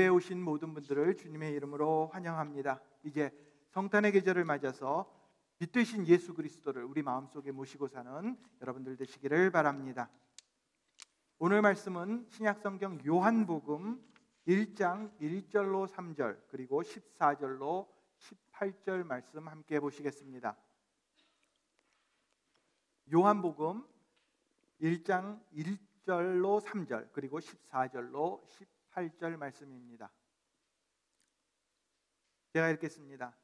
예배에 오신 모든 분들을 주님의 이름으로 환영합니다. 이제 성탄의 계절을 맞아서 빛 되신 예수 그리스도를 우리 마음속에 모시고 사는 여러분들 되시기를 바랍니다. 오늘 말씀은 신약성경 요한복음 1장 1절로 3절 그리고 14절로 18절 말씀 함께 보시겠습니다. 요한복음 1장 1절로 3절 그리고 14절로 18절 말씀입니다. 제가 읽겠습니다.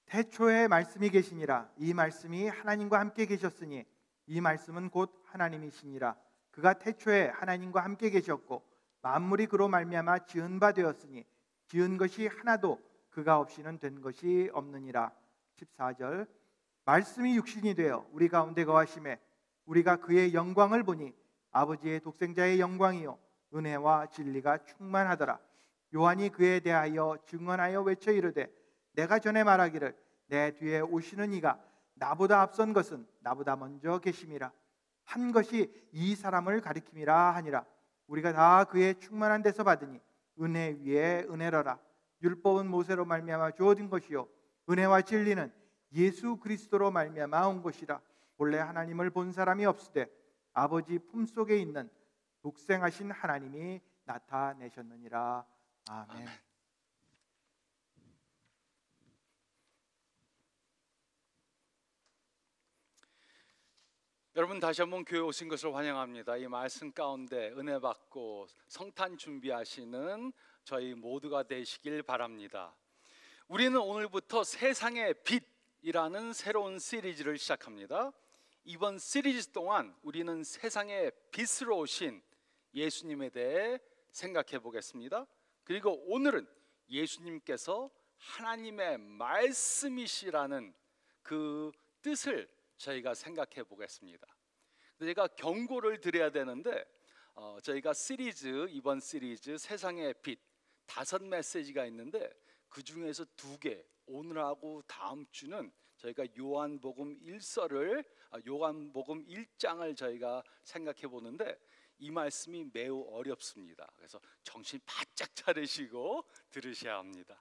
태초에 말씀이 계시니라. 이 말씀이 하나님과 함께 계셨으니 이 말씀은 곧 하나님이시니라. 그가 태초에 하나님과 함께 계셨고 만물이 그로 말미암아 지은 바 되었으니 지은 것이 하나도 그가 없이는 된 것이 없느니라. 14절 말씀이 육신이 되어 우리 가운데 거하심에 우리가 그의 영광을 보니 아버지의 독생자의 영광이요 은혜와 진리가 충만하더라. 요한이 그에 대하여 증언하여 외쳐 이르되 내가 전에 말하기를 내 뒤에 오시는 이가 나보다 앞선 것은 나보다 먼저 계심이라. 한 것이 이 사람을 가리킴이라 하니라. 우리가 다 그의 충만한 데서 받으니 은혜 위에 은혜로라. 율법은 모세로 말미암아 주어진 것이요 은혜와 진리는 예수 그리스도로 말미암아 온 것이라. 본래 하나님을 본 사람이 없으되 아버지 품속에 있는 독생하신 하나님이 나타내셨느니라. 아멘. 여러분 다시 한번 교회 오신 것을 환영합니다. 이 말씀 가운데 은혜 받고 성탄 준비하시는 저희 모두가 되시길 바랍니다. 우리는 오늘부터 세상의 빛이라는 새로운 시리즈를 시작합니다. 이번 시리즈 동안 우리는 세상의 빛으로 오신 예수님에 대해 생각해 보겠습니다. 그리고 오늘은 예수님께서 하나님의 말씀이시라는 그 뜻을 저희가 생각해 보겠습니다. 제가 경고를 드려야 되는데 저희가 이번 시리즈 세상의 빛 5 메시지가 있는데 그 중에서 2개 오늘하고 다음 주는 저희가 요한복음 1장을 저희가 생각해 보는데 이 말씀이 매우 어렵습니다. 그래서 정신 바짝 차리시고 들으셔야 합니다.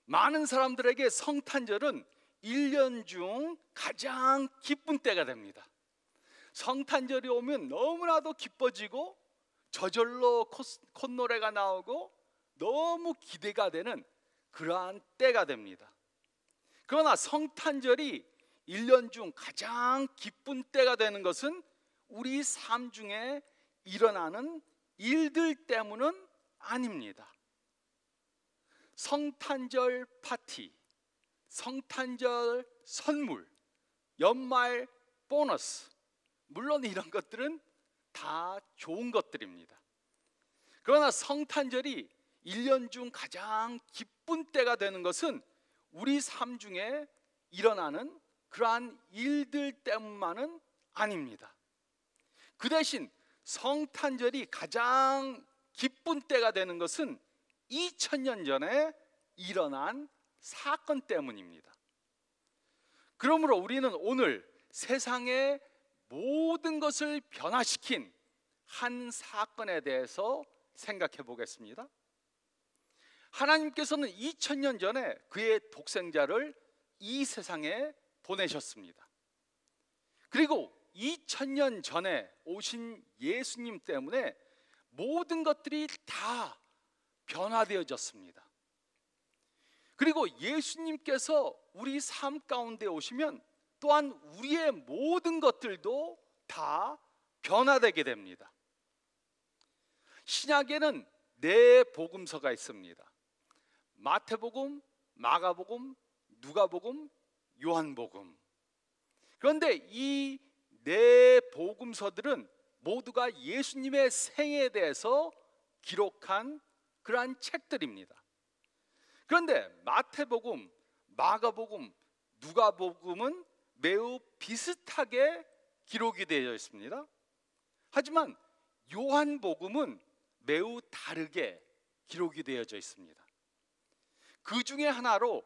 많은 사람들에게 성탄절은 1년 중 가장 기쁜 때가 됩니다. 성탄절이 오면 너무나도 기뻐지고 저절로 콧노래가 나오고 너무 기대가 되는 그러한 때가 됩니다. 그러나 성탄절이 1년 중 가장 기쁜 때가 되는 것은 우리 삶 중에 일어나는 일들 때문은 아닙니다. 성탄절 파티, 성탄절 선물, 연말 보너스, 물론 이런 것들은 다 좋은 것들입니다. 그러나 성탄절이 1년 중 가장 기쁜 때가 되는 것은 우리 삶 중에 일어나는 그러한 일들 때문만은 아닙니다. 그 대신 성탄절이 가장 기쁜 때가 되는 것은 2000년 전에 일어난 사건 때문입니다. 그러므로 우리는 오늘 세상의 모든 것을 변화시킨 한 사건에 대해서 생각해 보겠습니다. 하나님께서는 2000년 전에 그의 독생자를 이 세상에 보내셨습니다. 그리고 2000년 전에 오신 예수님 때문에 모든 것들이 다 변화되어졌습니다. 그리고 예수님께서 우리 삶 가운데 오시면 또한 우리의 모든 것들도 다 변화되게 됩니다. 신약에는 4 복음서가 있습니다. 마태복음, 마가복음, 누가복음, 요한복음. 그런데 이 4 복음서들은 모두가 예수님의 생애에 대해서 기록한 그러한 책들입니다. 그런데 마태복음, 마가복음, 누가복음은 매우 비슷하게 기록이 되어 있습니다. 하지만 요한복음은 매우 다르게 기록이 되어져 있습니다. 그 중에 하나로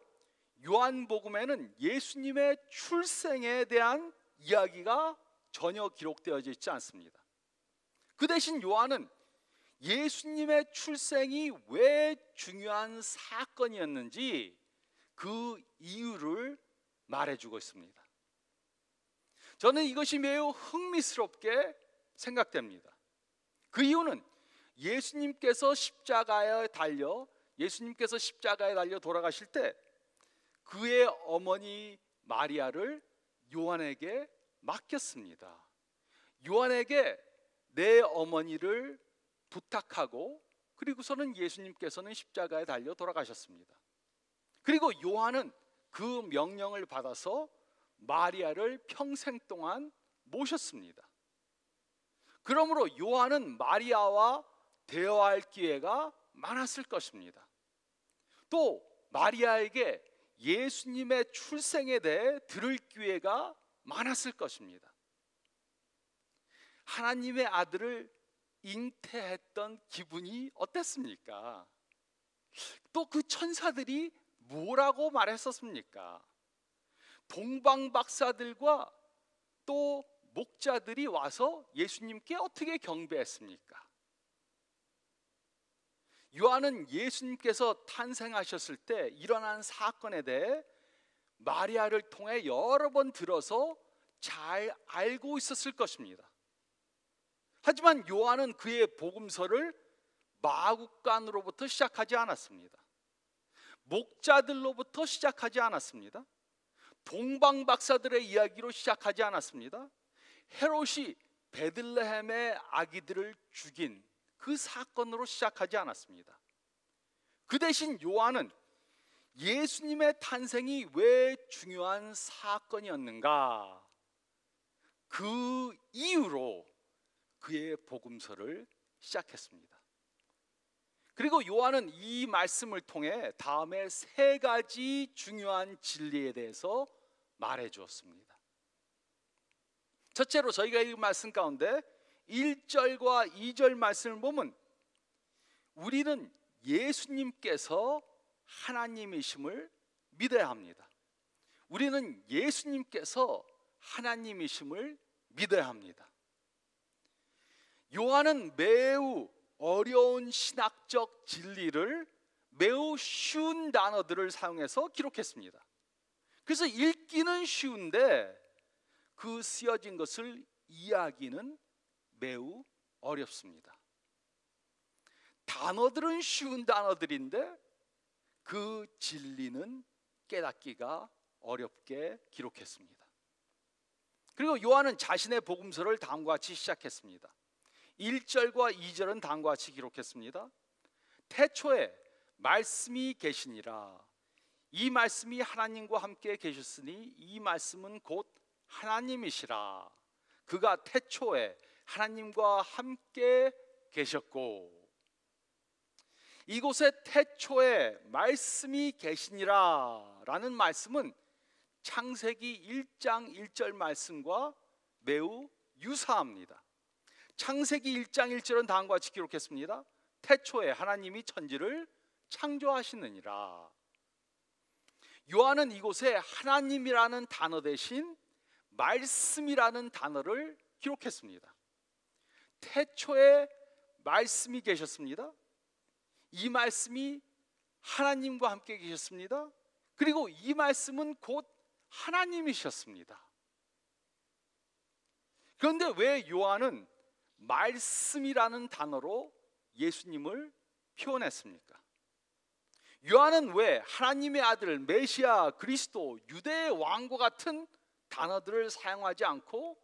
요한복음에는 예수님의 출생에 대한 이야기가 전혀 기록되어져 있지 않습니다. 그 대신 요한은 예수님의 출생이 왜 중요한 사건이었는지 그 이유를 말해주고 있습니다. 저는 이것이 매우 흥미스럽게 생각됩니다. 그 이유는 예수님께서 십자가에 달려 돌아가실 때 그의 어머니 마리아를 요한에게 맡겼습니다. 요한에게 내 어머니를 부탁하고 그리고서는 예수님께서는 십자가에 달려 돌아가셨습니다. 그리고 요한은 그 명령을 받아서 마리아를 평생 동안 모셨습니다. 그러므로 요한은 마리아와 대화할 기회가 많았을 것입니다. 또 마리아에게 예수님의 출생에 대해 들을 기회가 많았을 것입니다. 하나님의 아들을 잉태했던 기분이 어땠습니까? 또 그 천사들이 뭐라고 말했었습니까? 동방박사들과 또 목자들이 와서 예수님께 어떻게 경배했습니까? 요한은 예수님께서 탄생하셨을 때 일어난 사건에 대해 마리아를 통해 여러 번 들어서 잘 알고 있었을 것입니다. 하지만 요한은 그의 복음서를 마국간으로부터 시작하지 않았습니다. 목자들로부터 시작하지 않았습니다. 동방박사들의 이야기로 시작하지 않았습니다. 헤롯이 베들레헴의 아기들을 죽인 그 사건으로 시작하지 않았습니다. 그 대신 요한은 예수님의 탄생이 왜 중요한 사건이었는가, 그 이유로 그의 복음서를 시작했습니다. 그리고 요한은 이 말씀을 통해 다음에 세 가지 중요한 진리에 대해서 말해 주었습니다. 첫째로 저희가 이 말씀 가운데 1절과 2절 말씀을 보면 우리는 예수님께서 하나님이심을 믿어야 합니다. 우리는 예수님께서 하나님이심을 믿어야 합니다. 요한은 매우 어려운 신학적 진리를 매우 쉬운 단어들을 사용해서 기록했습니다. 그래서 읽기는 쉬운데 그 쓰여진 것을 이해하기는 매우 어렵습니다. 단어들은 쉬운 단어들인데 그 진리는 깨닫기가 어렵게 기록했습니다. 그리고 요한은 자신의 복음서를 다음과 같이 시작했습니다. 1절과 2절은 다음과 같이 기록했습니다. 태초에 말씀이 계시니라. 이 말씀이 하나님과 함께 계셨으니 이 말씀은 곧 하나님이시라. 그가 태초에 하나님과 함께 계셨고, 이곳에 태초에 말씀이 계시니라 라는 말씀은 창세기 1장 1절 말씀과 매우 유사합니다. 창세기 1장 1절은 다음과 같이 기록했습니다. 태초에 하나님이 천지를 창조하시느니라. 요한은 이곳에 하나님이라는 단어 대신 말씀이라는 단어를 기록했습니다. 태초에 말씀이 계셨습니다. 이 말씀이 하나님과 함께 계셨습니다. 그리고 이 말씀은 곧 하나님이셨습니다. 그런데 왜 요한은 말씀이라는 단어로 예수님을 표현했습니까? 요한은 왜 하나님의 아들, 메시아, 그리스도, 유대의 왕과 같은 단어들을 사용하지 않고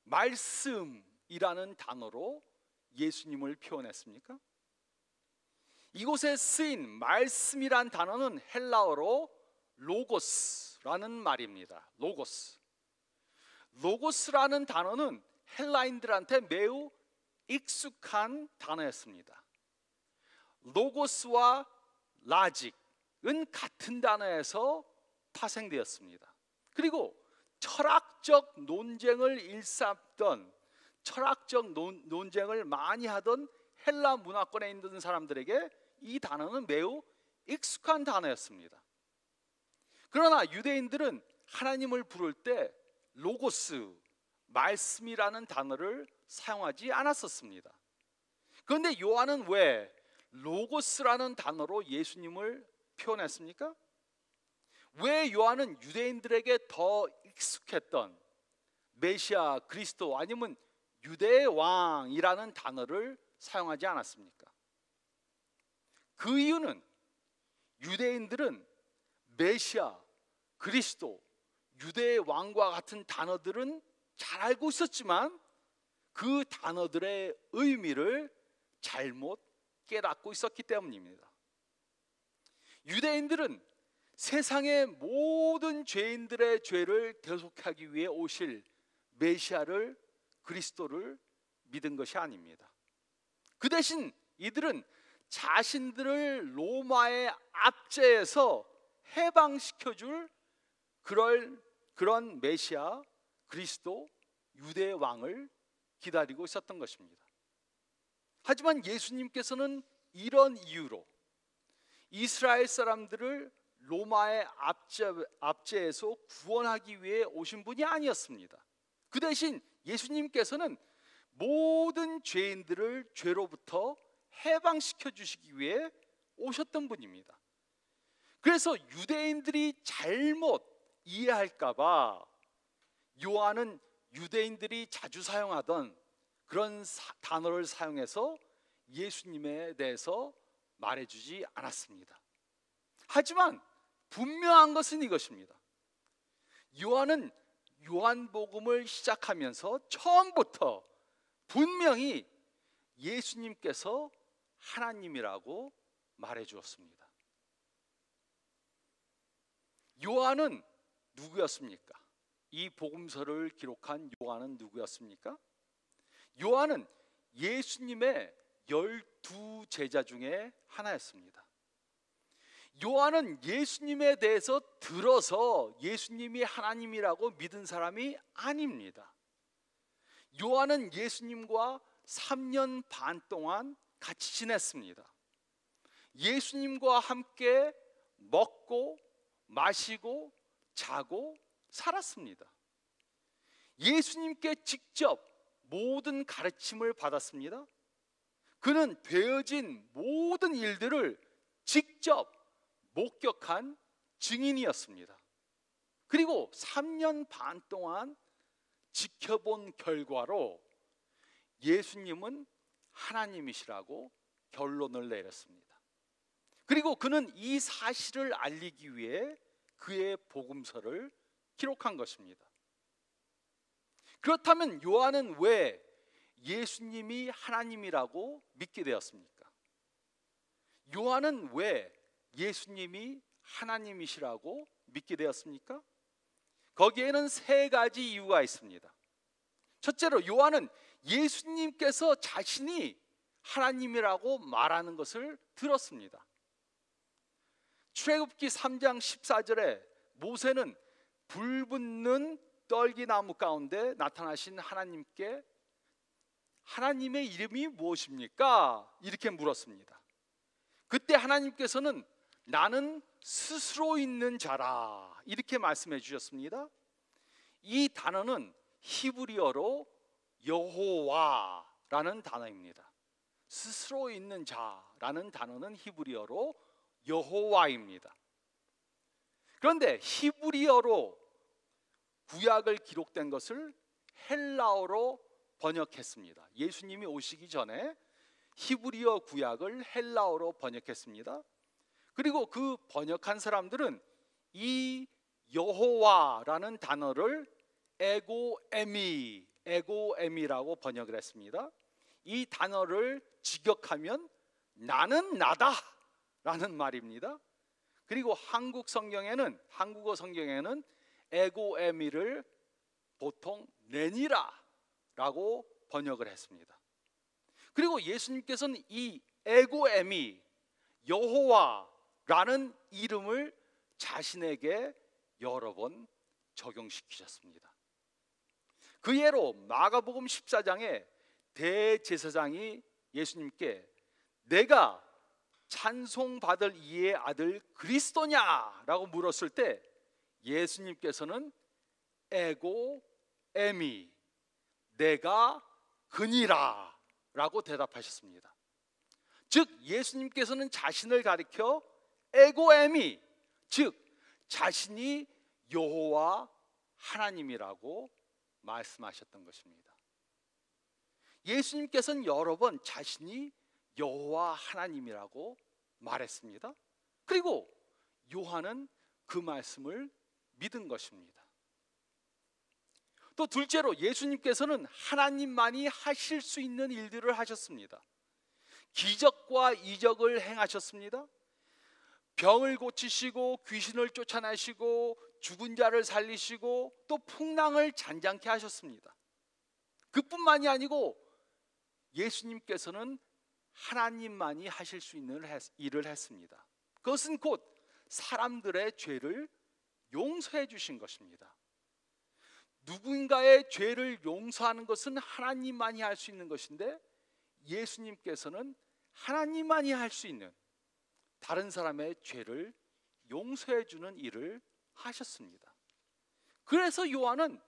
말씀이라는 단어로 예수님을 표현했습니까? 이곳에 쓰인 말씀이란 단어는 헬라어로 로고스라는 말입니다. 로고스라는 단어는 헬라인들한테 매우 익숙한 단어였습니다. 로고스와 라직은 같은 단어에서 파생되었습니다. 그리고 철학적 논쟁을 일삼던, 철학적 논쟁을 많이 하던 헬라 문화권에 있는 사람들에게 이 단어는 매우 익숙한 단어였습니다. 그러나 유대인들은 하나님을 부를 때 로고스, 말씀이라는 단어를 사용하지 않았었습니다. 그런데 요한은 왜 로고스라는 단어로 예수님을 표현했습니까? 왜 요한은 유대인들에게 더 익숙했던 메시아, 그리스도 아니면 유대의 왕이라는 단어를 사용하지 않았습니까? 그 이유는 유대인들은 메시아, 그리스도, 유대의 왕과 같은 단어들은 잘 알고 있었지만 그 단어들의 의미를 잘못 깨닫고 있었기 때문입니다. 유대인들은 세상의 모든 죄인들의 죄를 대속하기 위해 오실 메시아를, 그리스도를 믿은 것이 아닙니다. 그 대신 이들은 자신들을 로마의 압제에서 해방시켜줄 그런 메시아, 그리스도, 유대의 왕을 기다리고 있었던 것입니다. 하지만 예수님께서는 이런 이유로 이스라엘 사람들을 로마의 압제에서 구원하기 위해 오신 분이 아니었습니다. 그 대신 예수님께서는 모든 죄인들을 죄로부터 해방시켜 주시기 위해 오셨던 분입니다. 그래서 유대인들이 잘못 이해할까 봐 요한은 유대인들이 자주 사용하던 그런 단어를 사용해서 예수님에 대해서 말해주지 않았습니다. 하지만 분명한 것은 이것입니다. 요한은 요한복음을 시작하면서 처음부터 분명히 예수님께서 하나님이라고 말해 주었습니다. 요한은 누구였습니까? 이 복음서를 기록한 요한은 누구였습니까? 요한은 예수님의 12 제자 중에 하나였습니다. 요한은 예수님에 대해서 들어서 예수님이 하나님이라고 믿은 사람이 아닙니다. 요한은 예수님과 3년 반 동안 같이 지냈습니다. 예수님과 함께 먹고 마시고 자고 살았습니다. 예수님께 직접 모든 가르침을 받았습니다. 그는 되어진 모든 일들을 직접 목격한 증인이었습니다. 그리고 3년 반 동안 지켜본 결과로 예수님은 하나님이시라고 결론을 내렸습니다. 그리고 그는 이 사실을 알리기 위해 그의 복음서를 기록한 것입니다. 그렇다면 요한은 왜 예수님이 하나님이라고 믿게 되었습니까? 요한은 왜 예수님이 하나님이시라고 믿게 되었습니까? 거기에는 3가지 이유가 있습니다. 첫째로 요한은 예수님께서 자신이 하나님이라고 말하는 것을 들었습니다. 출애굽기 3장 14절에 모세는 불붙는 떨기나무 가운데 나타나신 하나님께 하나님의 이름이 무엇입니까? 이렇게 물었습니다. 그때 하나님께서는 나는 스스로 있는 자라 이렇게 말씀해 주셨습니다. 이 단어는 히브리어로 여호와라는 단어입니다. 스스로 있는 자라는 단어는 히브리어로 여호와입니다. 그런데 히브리어로 구약을 기록된 것을 헬라어로 번역했습니다. 예수님이 오시기 전에 히브리어 구약을 헬라어로 번역했습니다. 그리고 그 번역한 사람들은 이 여호와라는 단어를 에고에미라고 번역을 했습니다. 이 단어를 직역하면 나는 나다 라는 말입니다. 그리고 한국어 성경에는 에고에미를 보통 내니라 라고 번역을 했습니다. 그리고 예수님께서는 이 에고에미 여호와라는 이름을 자신에게 여러 번 적용시키셨습니다. 그 예로 마가복음 14장에 대제사장이 예수님께 내가 찬송받을 이의 아들 그리스도냐라고 물었을 때 예수님께서는 에고에미 내가 그니라 라고 대답하셨습니다. 즉 예수님께서는 자신을 가리켜 에고에미, 즉 자신이 여호와 하나님이라고 말씀하셨던 것입니다. 예수님께서는 여러 번 자신이 여호와 하나님이라고 말했습니다. 그리고 요한은 그 말씀을 믿은 것입니다. 또 둘째로 예수님께서는 하나님만이 하실 수 있는 일들을 하셨습니다. 기적과 이적을 행하셨습니다. 병을 고치시고 귀신을 쫓아내시고 죽은 자를 살리시고 또 풍랑을 잔잔케 하셨습니다. 그뿐만이 아니고 예수님께서는 하나님만이 하실 수 있는 일을 했습니다. 그것은 곧 사람들의 죄를 용서해 주신 것입니다. 누군가의 죄를 용서하는 것은 하나님만이 할 수 있는 것인데 예수님께서는 하나님만이 할 수 있는 다른 사람의 죄를 용서해 주는 일을 하셨습니다. 그래서 요한은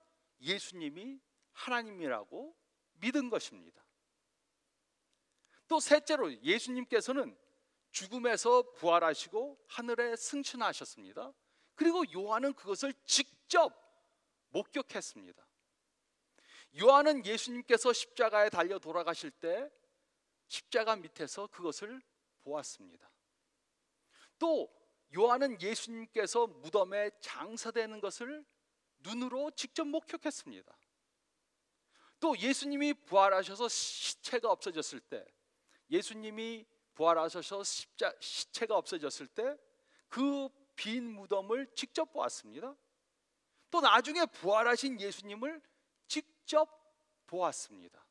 예수님이 하나님이라고 믿은 것입니다. 또 셋째로 예수님께서는 죽음에서 부활하시고 하늘에 승천하셨습니다. 그리고 요한은 그것을 직접 목격했습니다. 요한은 예수님께서 십자가에 달려 돌아가실 때 십자가 밑에서 그것을 보았습니다. 또 요한은 예수님께서 무덤에 장사되는 것을 눈으로 직접 목격했습니다. 또 예수님이 부활하셔서 시체가 없어졌을 때, 예수님이 부활하셔서 시체가 없어졌을 때 그 빈 무덤을 직접 보았습니다. 또 나중에 부활하신 예수님을 직접 보았습니다.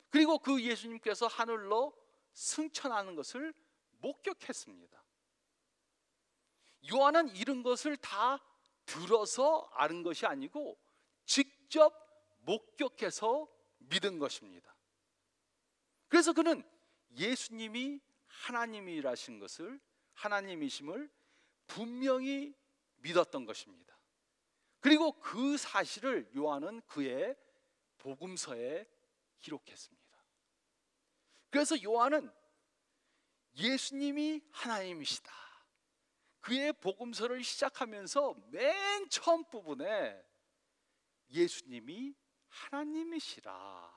그리고 그 예수님께서 하늘로 승천하는 것을 목격했습니다. 요한은 이런 것을 다 들어서 아는 것이 아니고 직접 목격해서 믿은 것입니다. 그래서 그는 예수님이 하나님이라신 것을, 하나님이심을 분명히 믿었던 것입니다. 그리고 그 사실을 요한은 그의 복음서에 기록했습니다. 그래서 요한은 예수님이 하나님이시다, 그의 복음서를 시작하면서 맨 처음 부분에 예수님이 하나님이시라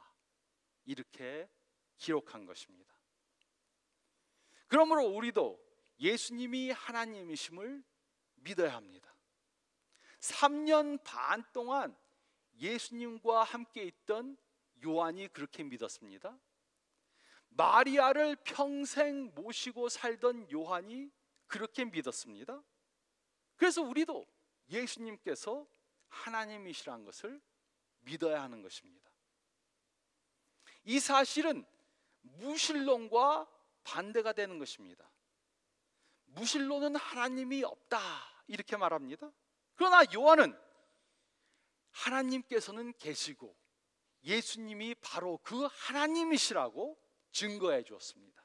이렇게 기록한 것입니다. 그러므로 우리도 예수님이 하나님이심을 믿어야 합니다. 3년 반 동안 예수님과 함께 있던 요한이 그렇게 믿었습니다. 마리아를 평생 모시고 살던 요한이 그렇게 믿었습니다. 그래서 우리도 예수님께서 하나님이시라는 것을 믿어야 하는 것입니다. 이 사실은 무신론과 반대가 되는 것입니다. 무신론은 하나님이 없다 이렇게 말합니다. 그러나 요한은 하나님께서는 계시고 예수님이 바로 그 하나님이시라고 증거해 주었습니다.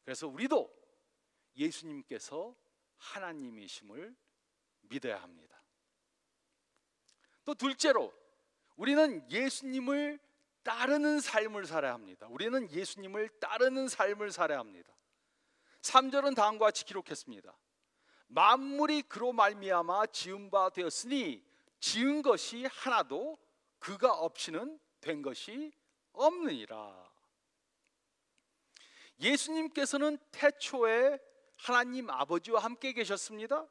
그래서 우리도 예수님께서 하나님이심을 믿어야 합니다. 또 둘째로 우리는 예수님을 따르는 삶을 살아야 합니다. 우리는 예수님을 따르는 삶을 살아야 합니다. 3절은 다음과 같이 기록했습니다. 만물이 그로 말미암아 지은 바 되었으니 지은 것이 하나도 그가 없이는 된 것이 없느니라. 예수님께서는 태초에 하나님 아버지와 함께 계셨습니다.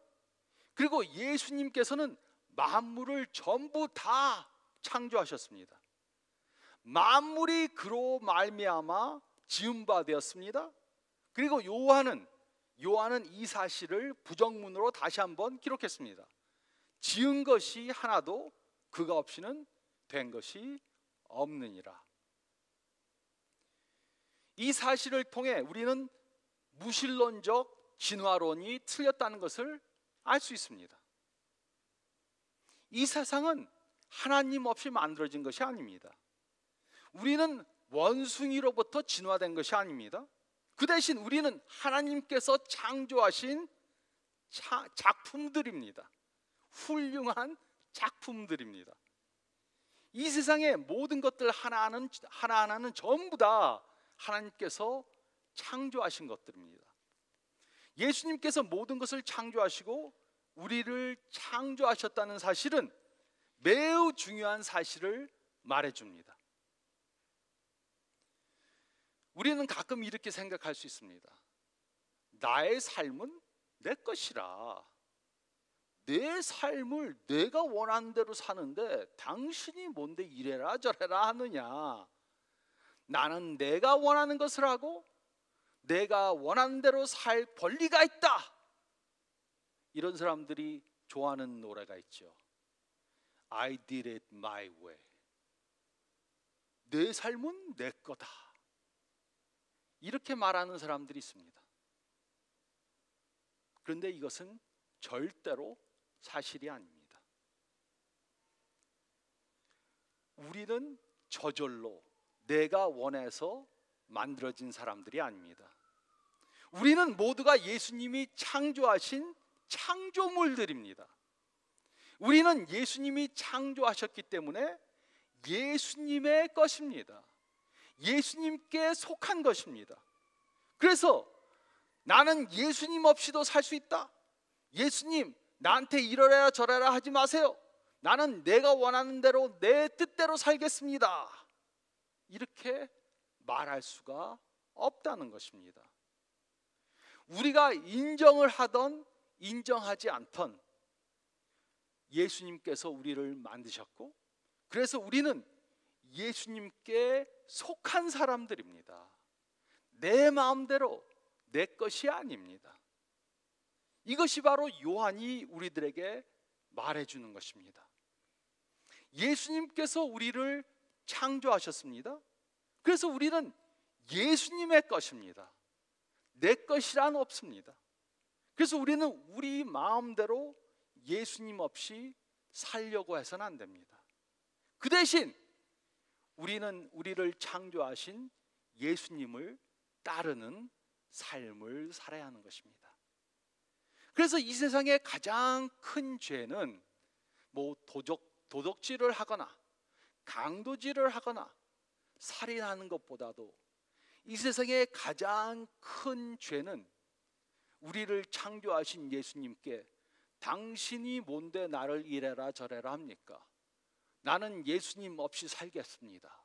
그리고 예수님께서는 만물을 전부 다 창조하셨습니다. 만물이 그로 말미암아 지은 바 되었습니다. 그리고 요한은 이 사실을 부정문으로 다시 한번 기록했습니다. 지은 것이 하나도 그가 없이는 된 것이 없느니라. 이 사실을 통해 우리는 무신론적 진화론이 틀렸다는 것을 알 수 있습니다. 이 세상은 하나님 없이 만들어진 것이 아닙니다. 우리는 원숭이로부터 진화된 것이 아닙니다. 그 대신 우리는 하나님께서 창조하신 작품들입니다. 훌륭한 작품들입니다. 이 세상의 모든 것들 하나하나는 전부 다 하나님께서 창조하신 것들입니다. 예수님께서 모든 것을 창조하시고 우리를 창조하셨다는 사실은 매우 중요한 사실을 말해줍니다. 우리는 가끔 이렇게 생각할 수 있습니다. 나의 삶은 내 것이라. 내 삶을 내가 원하는 대로 사는데 당신이 뭔데 이래라 저래라 하느냐. 나는 내가 원하는 것을 하고 내가 원하는 대로 살 권리가 있다. 이런 사람들이 좋아하는 노래가 있죠. I did it my way. 내 삶은 내 거다. 이렇게 말하는 사람들이 있습니다. 그런데 이것은 절대로 사실이 아닙니다. 우리는 저절로 내가 원해서 만들어진 사람들이 아닙니다. 우리는 모두가 예수님이 창조하신 창조물들입니다. 우리는 예수님이 창조하셨기 때문에 예수님의 것입니다. 예수님께 속한 것입니다. 그래서 나는 예수님 없이도 살 수 있다. 예수님 나한테 이러라 저러라 하지 마세요. 나는 내가 원하는 대로 내 뜻대로 살겠습니다. 이렇게 말할 수가 없다는 것입니다. 우리가 인정을 하던 인정하지 않던 예수님께서 우리를 만드셨고, 그래서 우리는 예수님께 속한 사람들입니다. 내 마음대로 내 것이 아닙니다. 이것이 바로 요한이 우리들에게 말해주는 것입니다. 예수님께서 우리를 창조하셨습니다. 그래서 우리는 예수님의 것입니다. 내 것이란 없습니다. 그래서 우리는 우리 마음대로 예수님 없이 살려고 해서는 안 됩니다. 그 대신 우리는 우리를 창조하신 예수님을 따르는 삶을 살아야 하는 것입니다. 그래서 이 세상의 가장 큰 죄는 도적질을 하거나 강도질을 하거나 살인하는 것보다도 이 세상의 가장 큰 죄는 우리를 창조하신 예수님께 당신이 뭔데 나를 이래라 저래라 합니까? 나는 예수님 없이 살겠습니다.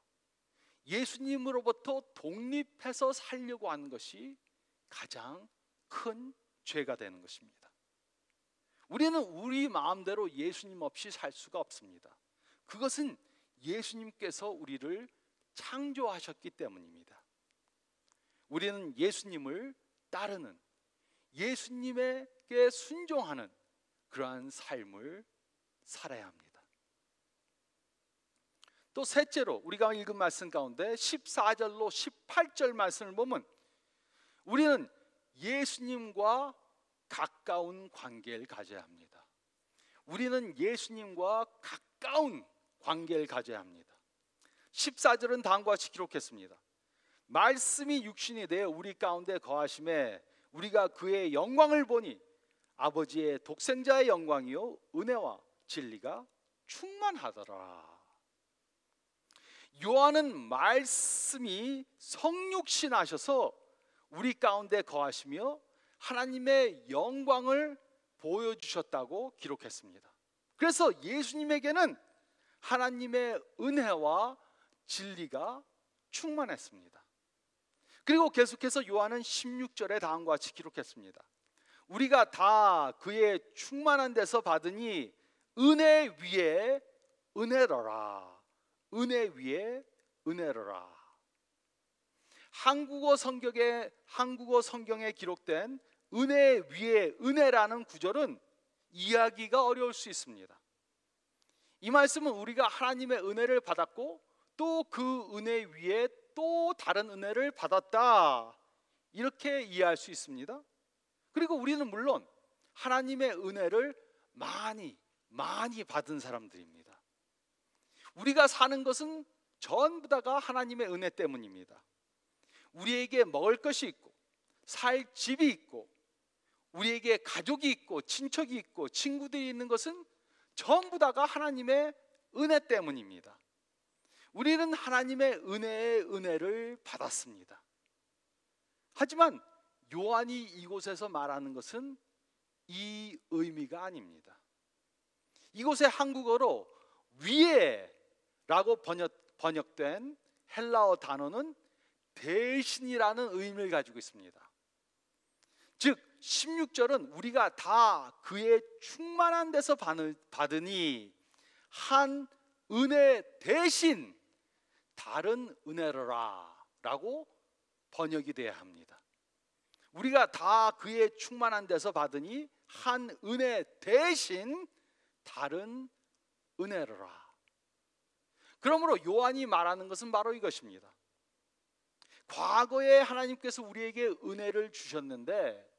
예수님으로부터 독립해서 살려고 하는 것이 가장 큰 죄가 되는 것입니다. 우리는 우리 마음대로 예수님 없이 살 수가 없습니다. 그것은 예수님께서 우리를 창조하셨기 때문입니다. 우리는 예수님을 따르는, 예수님에게 순종하는 그러한 삶을 살아야 합니다. 또 셋째로 우리가 읽은 말씀 가운데 14절로 18절 말씀을 보면 우리는 예수님과 가까운 관계를 가져야 합니다. 우리는 예수님과 가까운 관계를 가져야 합니다. 14절은 다음과 같이 기록했습니다. 말씀이 육신이 되어 우리 가운데 거하심에 우리가 그의 영광을 보니 아버지의 독생자의 영광이요 은혜와 진리가 충만하더라. 요한은 말씀이 성육신 하셔서 우리 가운데 거하시며 하나님의 영광을 보여주셨다고 기록했습니다. 그래서 예수님에게는 하나님의 은혜와 진리가 충만했습니다. 그리고 계속해서 요한은 16절에 다음과 같이 기록했습니다. 우리가 다 그의 충만한 데서 받으니 은혜 위에 은혜로라. 은혜 위에 은혜로라. 한국어 성경에 기록된 은혜 위에 은혜라는 구절은 이해하기가 어려울 수 있습니다. 이 말씀은 우리가 하나님의 은혜를 받았고 또 그 은혜 위에 또 다른 은혜를 받았다, 이렇게 이해할 수 있습니다. 그리고 우리는 물론 하나님의 은혜를 많이 받은 사람들입니다. 우리가 사는 것은 전부 다가 하나님의 은혜 때문입니다. 우리에게 먹을 것이 있고 살 집이 있고 우리에게 가족이 있고 친척이 있고 친구들이 있는 것은 전부 다가 하나님의 은혜 때문입니다. 우리는 하나님의 은혜를 받았습니다. 하지만 요한이 이곳에서 말하는 것은 이 의미가 아닙니다. 이곳에 한국어로 위에라고 번역된 헬라어 단어는 대신이라는 의미를 가지고 있습니다. 즉 16절은 우리가 다 그의 충만한 데서 받으니 한 은혜 대신 다른 은혜로라 라고 번역이 돼야 합니다. 우리가 다 그의 충만한 데서 받으니 한 은혜 대신 다른 은혜로라. 그러므로 요한이 말하는 것은 바로 이것입니다. 과거에 하나님께서 우리에게 은혜를 주셨는데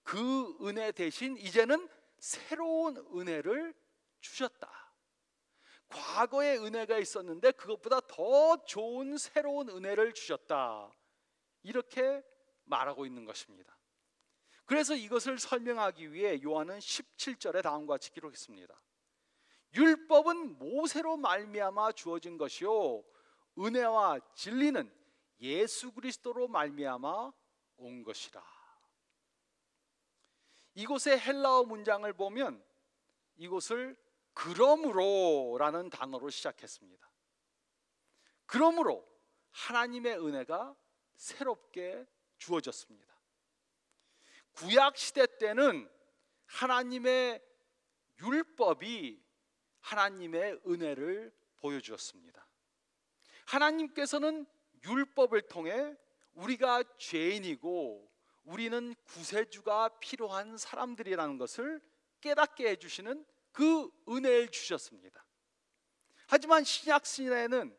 그 은혜 대신 이제는 새로운 은혜를 주셨다. 과거의 은혜가 있었는데 그것보다 더 좋은 새로운 은혜를 주셨다. 이렇게 말하고 있는 것입니다. 그래서 이것을 설명하기 위해 요한은 17절에 다음과 같이 기록했습니다. 율법은 모세로 말미암아 주어진 것이요 은혜와 진리는 예수 그리스도로 말미암아 온 것이라. 이곳의 헬라어 문장을 보면 이곳을 그러므로라는 단어로 시작했습니다. 그러므로 하나님의 은혜가 새롭게 주어졌습니다. 구약 시대 때는 하나님의 율법이 하나님의 은혜를 보여주었습니다. 하나님께서는 율법을 통해 우리가 죄인이고 우리는 구세주가 필요한 사람들이라는 것을 깨닫게 해주시는 그 은혜를 주셨습니다. 하지만 신약 시대에는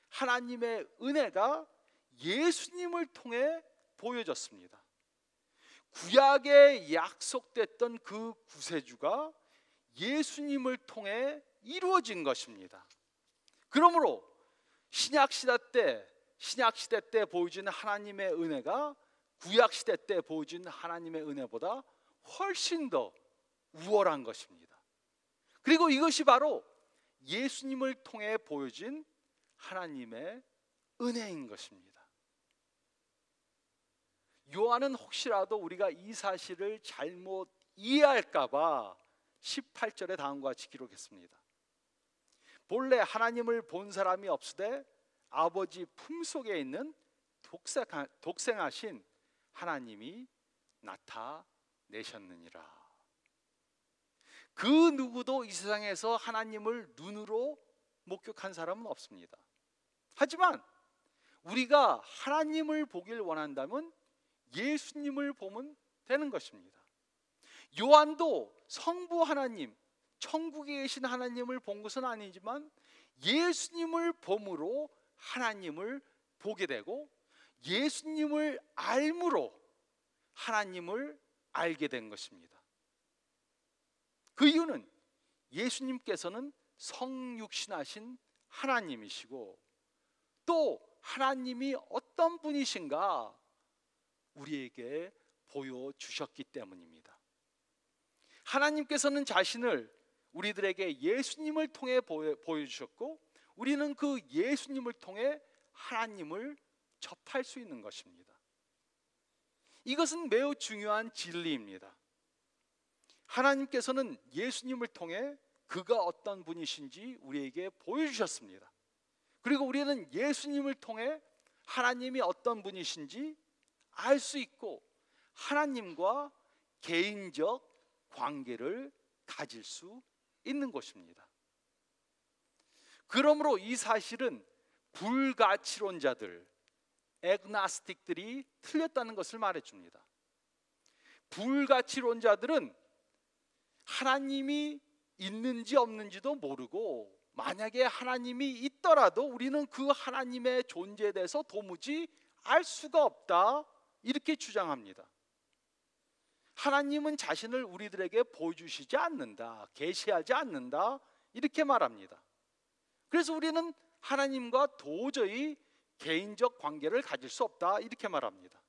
하나님의 은혜가 예수님을 통해 보여졌습니다. 구약에 약속됐던 그 구세주가 예수님을 통해 이루어진 것입니다. 그러므로 신약 시대 때 보여진 하나님의 은혜가 구약 시대 때 보여진 하나님의 은혜보다 훨씬 더 우월한 것입니다. 그리고 이것이 바로 예수님을 통해 보여진 하나님의 은혜인 것입니다. 요한은 혹시라도 우리가 이 사실을 잘못 이해할까 봐 18절에 다음과 같이 기록했습니다. 본래 하나님을 본 사람이 없으되 아버지 품속에 있는 독생하신 하나님이 나타내셨느니라. 그 누구도 이 세상에서 하나님을 눈으로 목격한 사람은 없습니다. 하지만 우리가 하나님을 보길 원한다면 예수님을 보면 되는 것입니다. 요한도 성부 하나님, 천국에 계신 하나님을 본 것은 아니지만 예수님을 봄으로 하나님을 보게 되고 예수님을 알므로 하나님을 알게 된 것입니다. 그 이유는 예수님께서는 성육신하신 하나님이시고 또 하나님이 어떤 분이신가 우리에게 보여주셨기 때문입니다. 하나님께서는 자신을 우리들에게 예수님을 통해 보여주셨고 우리는 그 예수님을 통해 하나님을 접할 수 있는 것입니다. 이것은 매우 중요한 진리입니다. 하나님께서는 예수님을 통해 그가 어떤 분이신지 우리에게 보여주셨습니다. 그리고 우리는 예수님을 통해 하나님이 어떤 분이신지 알 수 있고 하나님과 개인적 관계를 가질 수 있는 것입니다. 그러므로 이 사실은 불가치론자들, 애그나스틱들이 틀렸다는 것을 말해줍니다. 불가치론자들은 하나님이 있는지 없는지도 모르고 만약에 하나님이 있더라도 우리는 그 하나님의 존재에 대해서 도무지 알 수가 없다 이렇게 주장합니다. 하나님은 자신을 우리들에게 보여주시지 않는다, 계시하지 않는다 이렇게 말합니다. 그래서 우리는 하나님과 도저히 개인적 관계를 가질 수 없다 이렇게 말합니다.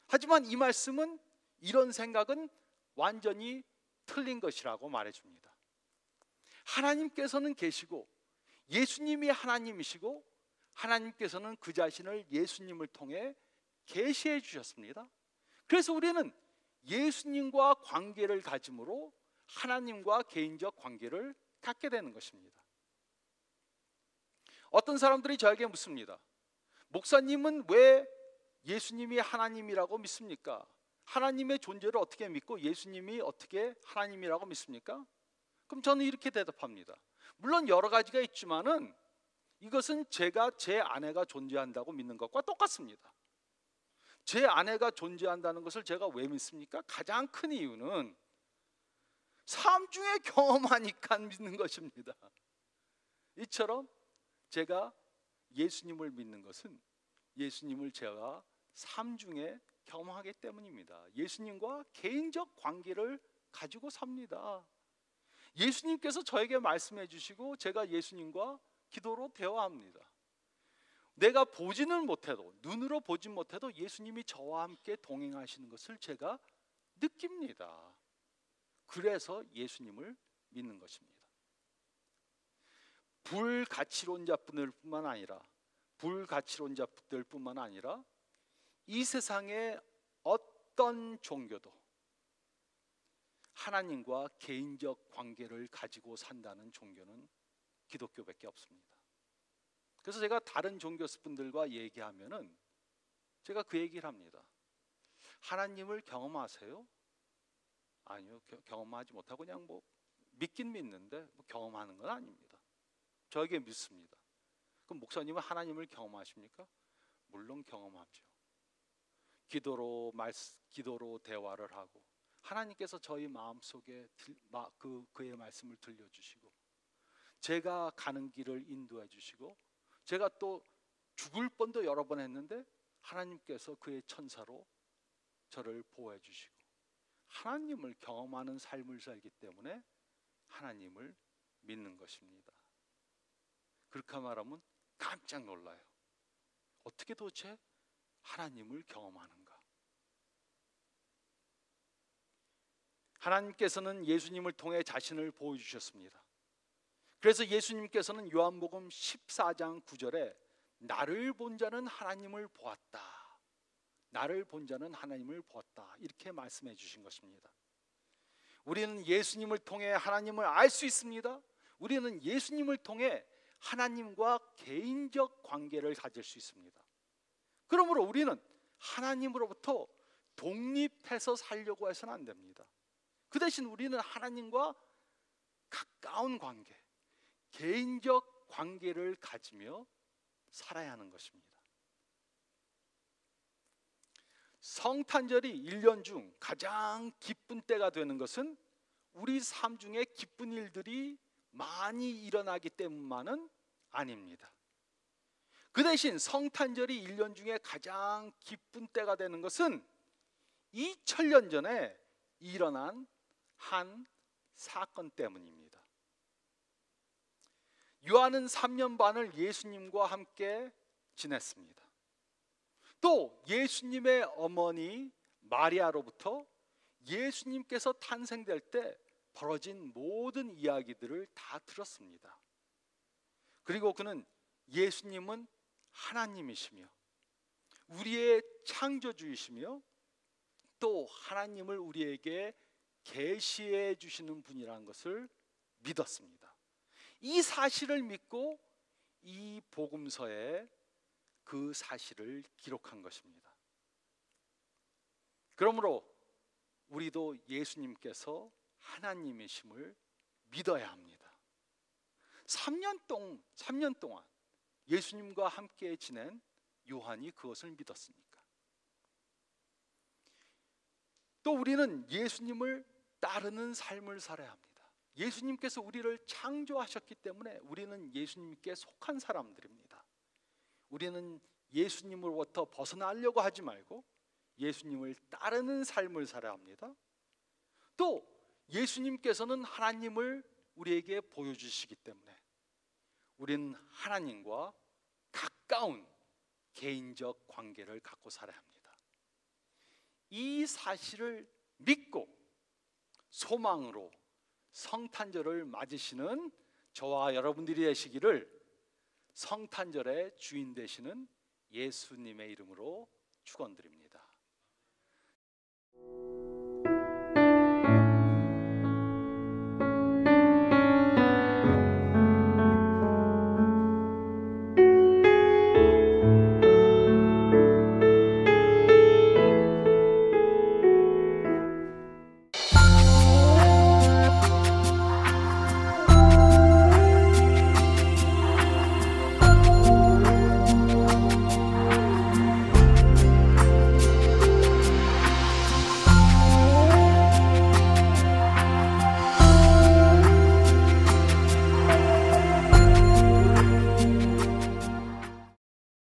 하지만 이 말씀은 이런 생각은 완전히 틀린 것이라고 말해줍니다. 하나님께서는 계시고 예수님이 하나님이시고 하나님께서는 그 자신을 예수님을 통해 계시해 주셨습니다. 그래서 우리는 예수님과 관계를 가짐으로 하나님과 개인적 관계를 갖게 되는 것입니다. 어떤 사람들이 저에게 묻습니다. 목사님은 왜 예수님이 하나님이라고 믿습니까? 하나님의 존재를 어떻게 믿고 예수님이 어떻게 하나님이라고 믿습니까? 그럼 저는 이렇게 대답합니다. 물론 여러 가지가 있지만은 이것은 제가 제 아내가 존재한다고 믿는 것과 똑같습니다. 제 아내가 존재한다는 것을 제가 왜 믿습니까? 가장 큰 이유는 삶 중에 경험하니까 믿는 것입니다. 이처럼 제가 예수님을 믿는 것은 예수님을 제가 삶 중에 경험하기 때문입니다. 예수님과 개인적 관계를 가지고 삽니다. 예수님께서 저에게 말씀해 주시고 제가 예수님과 기도로 대화합니다. 내가 보지는 못해도, 눈으로 보진 못해도 예수님이 저와 함께 동행하시는 것을 제가 느낍니다. 그래서 예수님을 믿는 것입니다. 불가치론자들뿐만 아니라 이 세상의 어떤 종교도 하나님과 개인적 관계를 가지고 산다는 종교는 기독교밖에 없습니다. 그래서 제가 다른 종교분들과 얘기하면은 제가 그 얘기를 합니다. 하나님을 경험하세요? 아니요, 경험하지 못하고 그냥 뭐 믿긴 믿는데 뭐 경험하는 건 아닙니다. 저에게 믿습니다. 그럼 목사님은 하나님을 경험하십니까? 물론 경험하죠. 기도로 대화를 하고 하나님께서 저희 마음속에 그의 말씀을 들려주시고 제가 가는 길을 인도해 주시고 제가 또 죽을 뻔도 여러 번 했는데 하나님께서 그의 천사로 저를 보호해 주시고 하나님을 경험하는 삶을 살기 때문에 하나님을 믿는 것입니다. 그렇게 말하면 깜짝 놀라요. 어떻게 도대체 하나님을 경험하는가? 하나님께서는 예수님을 통해 자신을 보여주셨습니다. 그래서 예수님께서는 요한복음 14장 9절에 나를 본 자는 하나님을 보았다. 나를 본 자는 하나님을 보았다. 이렇게 말씀해 주신 것입니다. 우리는 예수님을 통해 하나님을 알 수 있습니다. 우리는 예수님을 통해 하나님과 개인적 관계를 가질 수 있습니다. 그러므로 우리는 하나님으로부터 독립해서 살려고 해서는 안 됩니다. 그 대신 우리는 하나님과 가까운 관계, 개인적 관계를 가지며 살아야 하는 것입니다. 성탄절이 1년 중 가장 기쁜 때가 되는 것은 우리 삶 중에 기쁜 일들이 많이 일어나기 때문만은 아닙니다. 그 대신 성탄절이 1년 중에 가장 기쁜 때가 되는 것은 2000년 전에 일어난 한 사건 때문입니다. 요한은 3년 반을 예수님과 함께 지냈습니다. 또 예수님의 어머니 마리아로부터 예수님께서 탄생될 때 벌어진 모든 이야기들을 다 들었습니다. 그리고 그는 예수님은 하나님이시며 우리의 창조주이시며 또 하나님을 우리에게 계시해 주시는 분이라는 것을 믿었습니다. 이 사실을 믿고 이 복음서에 그 사실을 기록한 것입니다. 그러므로 우리도 예수님께서 하나님이심을 믿어야 합니다. 3년 동안 예수님과 함께 지낸 요한이 그것을 믿었으니까. 또 우리는 예수님을 따르는 삶을 살아야 합니다. 예수님께서 우리를 창조하셨기 때문에 우리는 예수님께 속한 사람들입니다. 우리는 예수님으로부터 벗어나려고 하지 말고 예수님을 따르는 삶을 살아야 합니다. 또 예수님께서는 하나님을 우리에게 보여주시기 때문에 우리는 하나님과 가까운 개인적 관계를 갖고 살아야 합니다. 이 사실을 믿고 소망으로 성탄절을 맞으시는 저와 여러분들이 되시기를 성탄절의 주인 되시는 예수님의 이름으로 축원드립니다.